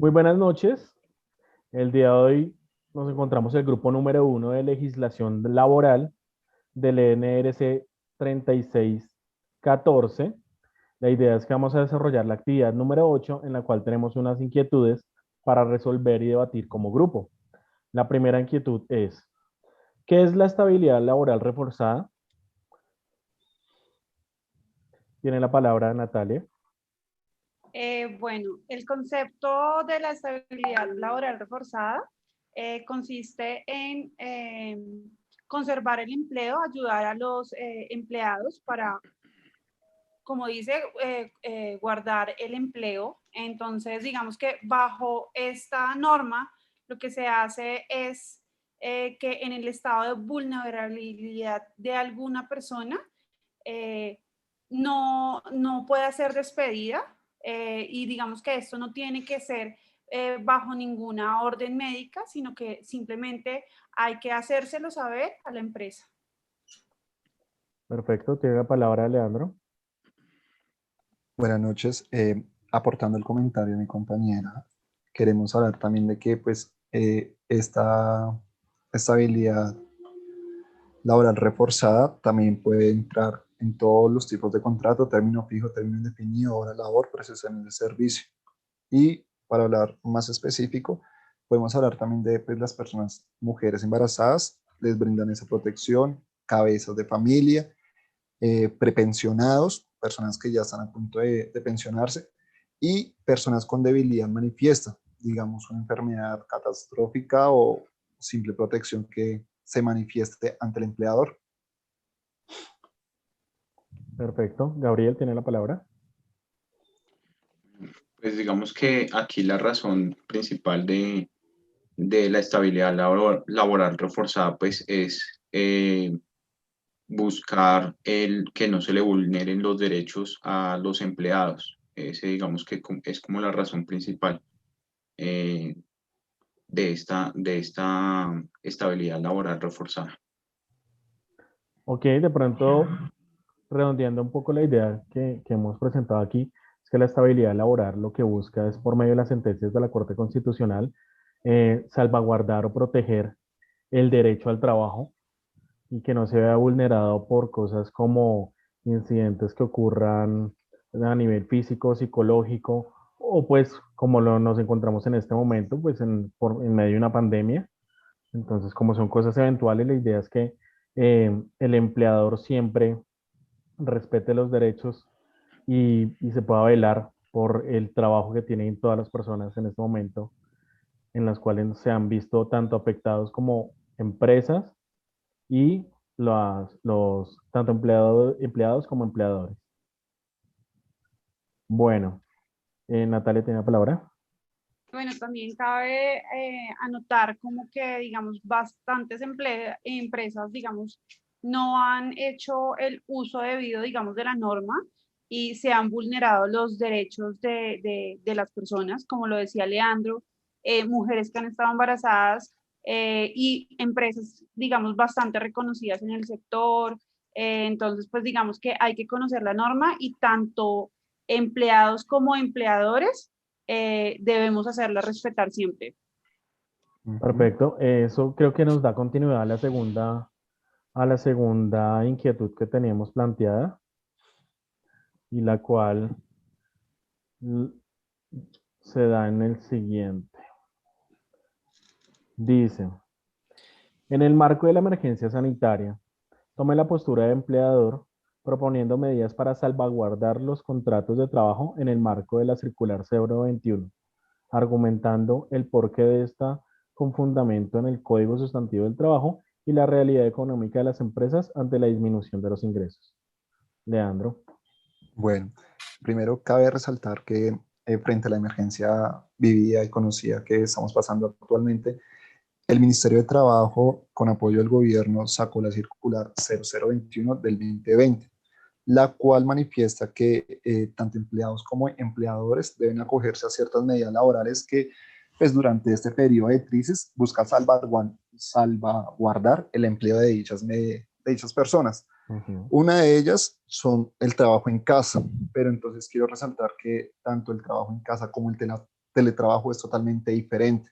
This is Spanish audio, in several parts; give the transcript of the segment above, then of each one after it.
Muy buenas noches. El día de hoy nos encontramos el grupo número 1 de legislación laboral del NRC 3614. La idea es que vamos a desarrollar la actividad número 8, en la cual tenemos unas inquietudes para resolver y debatir como grupo. La primera inquietud es, ¿qué es la estabilidad laboral reforzada? Tiene la palabra Natalia. Bueno, el concepto de la estabilidad laboral reforzada consiste en conservar el empleo, ayudar a los empleados para, como dice, guardar el empleo. Entonces, digamos que bajo esta norma, lo que se hace es que en el estado de vulnerabilidad de alguna persona no pueda ser despedida. Y digamos que esto no tiene que ser bajo ninguna orden médica, sino que simplemente hay que hacérselo saber a la empresa. Perfecto, tiene la palabra Leandro. Buenas noches. Aportando el comentario de mi compañera, queremos hablar también de que esta estabilidad laboral reforzada también puede entrar en todos los tipos de contrato, término fijo, término indefinido, hora labor, prestaciones de servicio. Y para hablar más específico, podemos hablar también de las personas, mujeres embarazadas, les brindan esa protección, cabezas de familia, prepensionados, personas que ya están a punto de pensionarse, y personas con debilidad manifiesta, digamos una enfermedad catastrófica o simple protección que se manifieste ante el empleador. Perfecto. Gabriel, tiene la palabra. Pues digamos que aquí la razón principal de la estabilidad laboral reforzada pues es buscar el que no se le vulneren los derechos a los empleados. Ese digamos que es como la razón principal eh, de esta estabilidad laboral reforzada. Ok, de pronto, redondeando un poco la idea que hemos presentado aquí, es que la estabilidad laboral lo que busca es, por medio de las sentencias de la Corte Constitucional, salvaguardar o proteger el derecho al trabajo y que no se vea vulnerado por cosas como incidentes que ocurran a nivel físico, psicológico, o pues como nos encontramos en este momento, pues en medio de una pandemia. Entonces, como son cosas eventuales, la idea es que el empleador siempre respete los derechos y se pueda velar por el trabajo que tienen todas las personas en este momento, en las cuales se han visto tanto afectados como empresas y tanto empleados como empleadores. Bueno, Natalia tiene la palabra. Bueno, también cabe anotar como que, digamos, bastantes empresas, digamos, no han hecho el uso debido, digamos, de la norma y se han vulnerado los derechos de las personas, como lo decía Leandro, mujeres que han estado embarazadas y empresas, digamos, bastante reconocidas en el sector. Entonces, pues digamos que hay que conocer la norma y tanto empleados como empleadores debemos hacerla respetar siempre. Perfecto. Eso creo que nos da continuidad a la segunda inquietud que teníamos planteada y la cual l- se da en el siguiente. Dice, en el marco de la emergencia sanitaria, tome la postura de empleador proponiendo medidas para salvaguardar los contratos de trabajo en el marco de la circular 021, argumentando el porqué de esta con fundamento en el Código Sustantivo del Trabajo y la realidad económica de las empresas ante la disminución de los ingresos. Leandro. Bueno, primero cabe resaltar que frente a la emergencia vivida y conocida que estamos pasando actualmente, el Ministerio de Trabajo, con apoyo del gobierno, sacó la circular 0021 del 2020, la cual manifiesta que tanto empleados como empleadores deben acogerse a ciertas medidas laborales que, pues, durante este periodo de crisis busca salvaguardar el empleo de dichas personas. Una de ellas son el trabajo en casa, pero entonces quiero resaltar que tanto el trabajo en casa como el teletrabajo es totalmente diferente.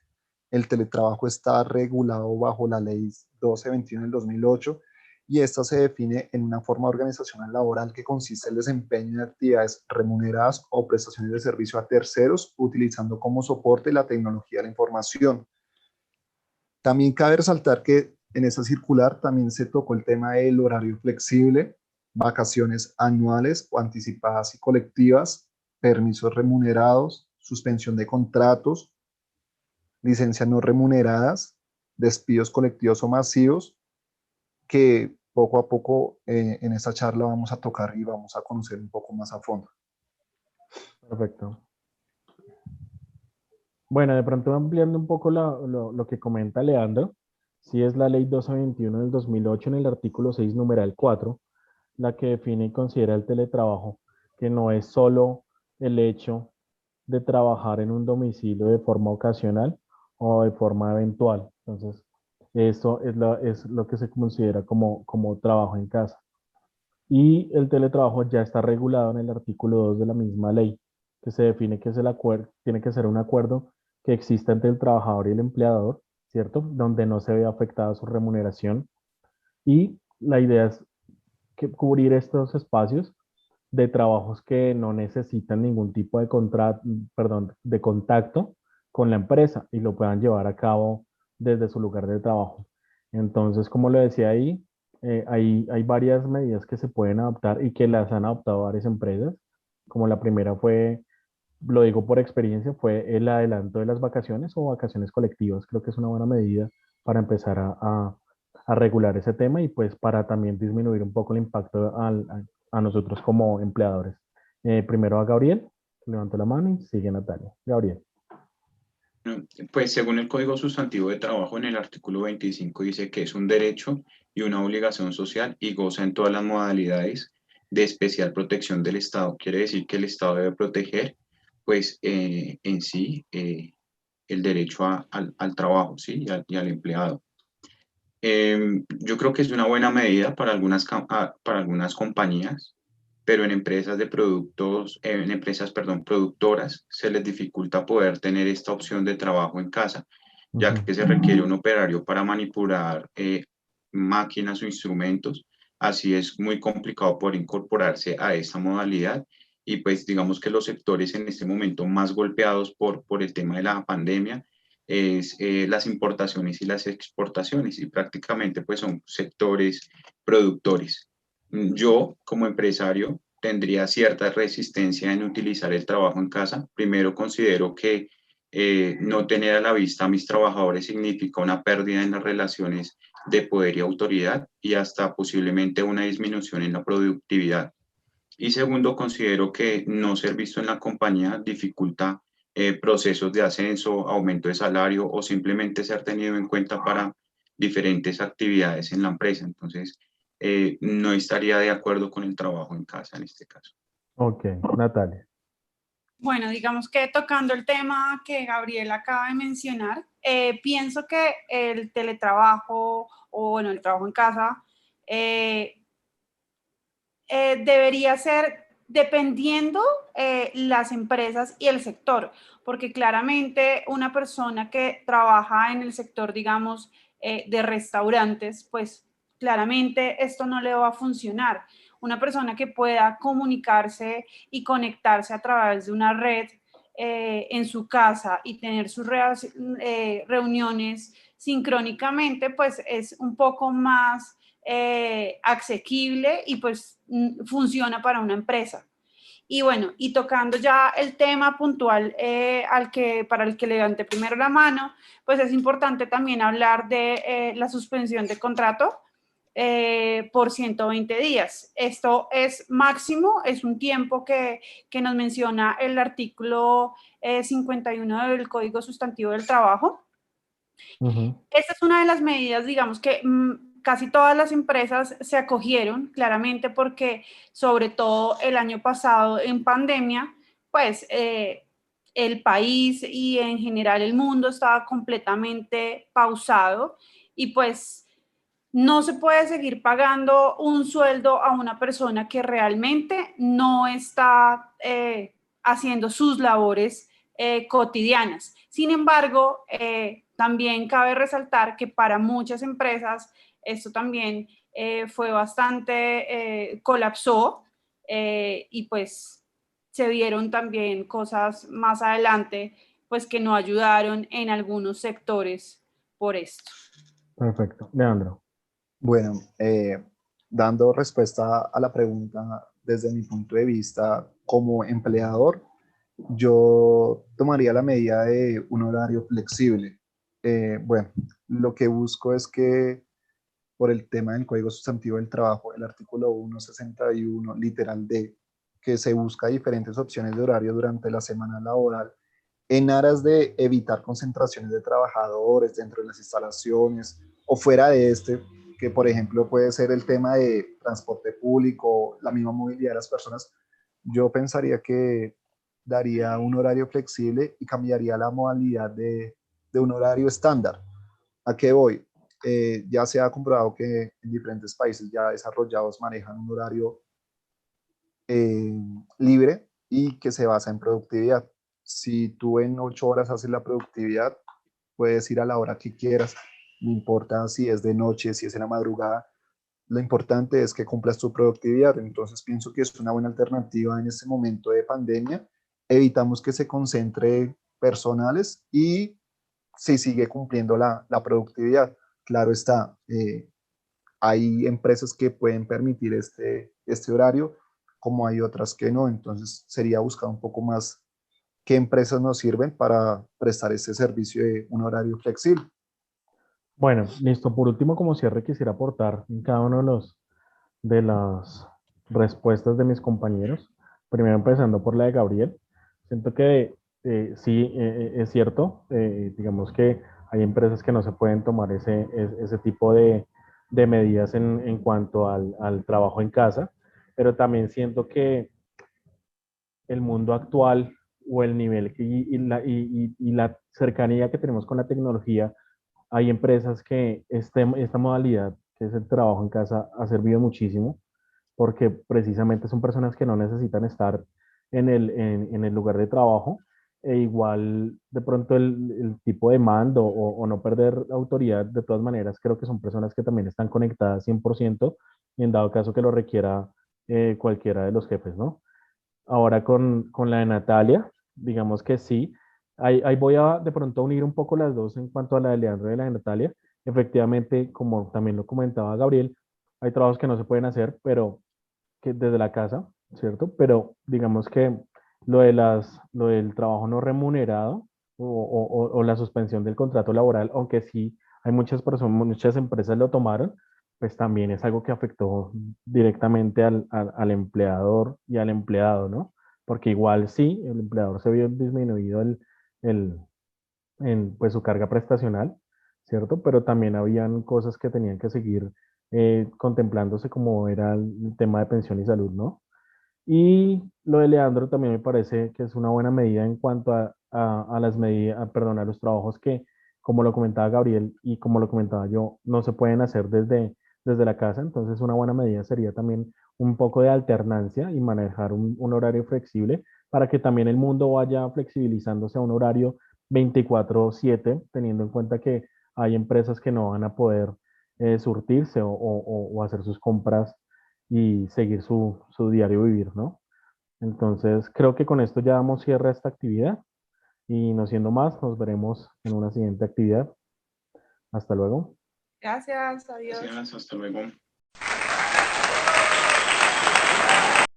El teletrabajo está regulado bajo la ley 1221 del 2008 y esta se define en una forma organizacional laboral que consiste en el desempeño de actividades remuneradas o prestaciones de servicio a terceros, utilizando como soporte la tecnología de la información. También cabe resaltar que en esa circular también se tocó el tema del horario flexible, vacaciones anuales o anticipadas y colectivas, permisos remunerados, suspensión de contratos, licencias no remuneradas, despidos colectivos o masivos, que poco a poco en esta charla vamos a tocar y vamos a conocer un poco más a fondo. Perfecto. Bueno, de pronto ampliando un poco lo que comenta Leandro, sí es la ley 1221 del 2008 en el artículo 6, numeral 4, la que define y considera el teletrabajo, que no es solo el hecho de trabajar en un domicilio de forma ocasional o de forma eventual. Entonces, eso es lo que se considera como trabajo en casa. Y el teletrabajo ya está regulado en el artículo 2 de la misma ley, que se define que es el acuerdo, tiene que ser un acuerdo que exista entre el trabajador y el empleador, ¿cierto? Donde no se vea afectada su remuneración. Y la idea es que cubrir estos espacios de trabajos que no necesitan ningún tipo de contrato, perdón, de contacto con la empresa y lo puedan llevar a cabo desde su lugar de trabajo. Entonces, como lo decía ahí, hay varias medidas que se pueden adoptar y que las han adoptado varias empresas. Como la primera fue, lo digo por experiencia, fue el adelanto de las vacaciones o vacaciones colectivas. Creo que es una buena medida para empezar a regular ese tema y pues para también disminuir un poco el impacto a nosotros como empleadores. Primero a Gabriel, levantó la mano y sigue Natalia. Gabriel. Pues según el Código Sustantivo de Trabajo en el artículo 25 dice que es un derecho y una obligación social y goza en todas las modalidades de especial protección del Estado. Quiere decir que el Estado debe proteger pues en sí el derecho al trabajo, ¿sí? Y al empleado. Yo creo que es una buena medida para algunas compañías, pero en empresas de productos, en empresas, perdón, productoras, se les dificulta poder tener esta opción de trabajo en casa, ya que se requiere un operario para manipular máquinas o instrumentos. Así es muy complicado poder incorporarse a esta modalidad y pues digamos que los sectores en este momento más golpeados por el tema de la pandemia es las importaciones y las exportaciones y prácticamente pues son sectores productores. Yo como empresario tendría cierta resistencia en utilizar el trabajo en casa. Primero considero que no tener a la vista a mis trabajadores significa una pérdida en las relaciones de poder y autoridad y hasta posiblemente una disminución en la productividad. Y segundo, considero que no ser visto en la compañía dificulta procesos de ascenso, aumento de salario o simplemente ser tenido en cuenta para diferentes actividades en la empresa. Entonces, no estaría de acuerdo con el trabajo en casa en este caso. Ok, Natalia. Bueno, digamos que tocando el tema que Gabriel acaba de mencionar, pienso que el teletrabajo o bueno, el trabajo en casa debería ser dependiendo las empresas y el sector, porque claramente una persona que trabaja en el sector, digamos, de restaurantes, pues claramente esto no le va a funcionar. Una persona que pueda comunicarse y conectarse a través de una red en su casa y tener sus reuniones sincrónicamente, pues es un poco más asequible y pues funciona para una empresa. Y bueno, y tocando ya el tema puntual para el que levante primero la mano, pues es importante también hablar de la suspensión de contrato por 120 días. Esto es máximo, es un tiempo que nos menciona el artículo 51 del Código Sustantivo del Trabajo. Esta es una de las medidas, digamos, que casi todas las empresas se acogieron, claramente porque sobre todo el año pasado en pandemia, pues el país y en general el mundo estaba completamente pausado y pues no se puede seguir pagando un sueldo a una persona que realmente no está haciendo sus labores cotidianas. Sin embargo, también cabe resaltar que para muchas empresas esto también fue bastante, colapsó y pues se vieron también cosas más adelante pues que no ayudaron en algunos sectores por esto. Perfecto. Leandro. Bueno, dando respuesta a la pregunta desde mi punto de vista como empleador, yo tomaría la medida de un horario flexible. Bueno, lo que busco es que por el tema del Código Sustantivo del Trabajo, el artículo 161, literal D, que se busca diferentes opciones de horario durante la semana laboral en aras de evitar concentraciones de trabajadores dentro de las instalaciones o fuera de este, que por ejemplo puede ser el tema de transporte público, la misma movilidad de las personas. Yo pensaría que daría un horario flexible y cambiaría la modalidad de un horario estándar. ¿A qué voy? Ya se ha comprobado que en diferentes países ya desarrollados manejan un horario libre y que se basa en productividad. Si tú en 8 horas haces la productividad, puedes ir a la hora que quieras, no importa si es de noche, si es en la madrugada, lo importante es que cumplas tu productividad. Entonces pienso que es una buena alternativa en este momento de pandemia. Evitamos que se concentre personales y se sigue cumpliendo la productividad. Claro está, hay empresas que pueden permitir este horario, como hay otras que no. Entonces sería buscar un poco más qué empresas nos sirven para prestar este servicio de un horario flexible. Bueno, listo. Por último, como cierre, quisiera aportar en cada uno de las respuestas de mis compañeros. Primero empezando por la de Gabriel. Siento que sí, es cierto. Digamos que hay empresas que no se pueden tomar ese tipo de medidas en cuanto al trabajo en casa, pero también siento que el mundo actual o el nivel y la cercanía que tenemos con la tecnología, hay empresas que esta modalidad, que es el trabajo en casa, ha servido muchísimo porque precisamente son personas que no necesitan estar en el lugar de trabajo e igual de pronto el tipo de mando o no perder autoridad, de todas maneras, creo que son personas que también están conectadas 100% y en dado caso que lo requiera cualquiera de los jefes, ¿no? Ahora con la de Natalia, digamos que sí. Ahí voy a de pronto unir un poco las dos en cuanto a la de Leandro y la de Natalia. Efectivamente, como también lo comentaba Gabriel, hay trabajos que no se pueden hacer, pero que desde la casa, ¿cierto? Pero digamos que lo del trabajo no remunerado o la suspensión del contrato laboral, aunque sí hay muchas personas, muchas empresas lo tomaron, pues también es algo que afectó directamente al empleador y al empleado, ¿no? Porque igual sí, el empleador se vio disminuido el, pues su carga prestacional, ¿cierto? Pero también habían cosas que tenían que seguir contemplándose como era el tema de pensión y salud, ¿no? Y lo de Leandro también me parece que es una buena medida en cuanto a las medidas, perdón, a los trabajos que, como lo comentaba Gabriel y como lo comentaba yo, no se pueden hacer desde la casa. Entonces, una buena medida sería también un poco de alternancia y manejar un horario flexible para que también el mundo vaya flexibilizándose a un horario 24/7, teniendo en cuenta que hay empresas que no van a poder surtirse o hacer sus compras y seguir su diario vivir, ¿no? Entonces, creo que con esto ya damos cierre a esta actividad y no siendo más, nos veremos en una siguiente actividad. Hasta luego. Gracias, adiós. Gracias, hasta luego.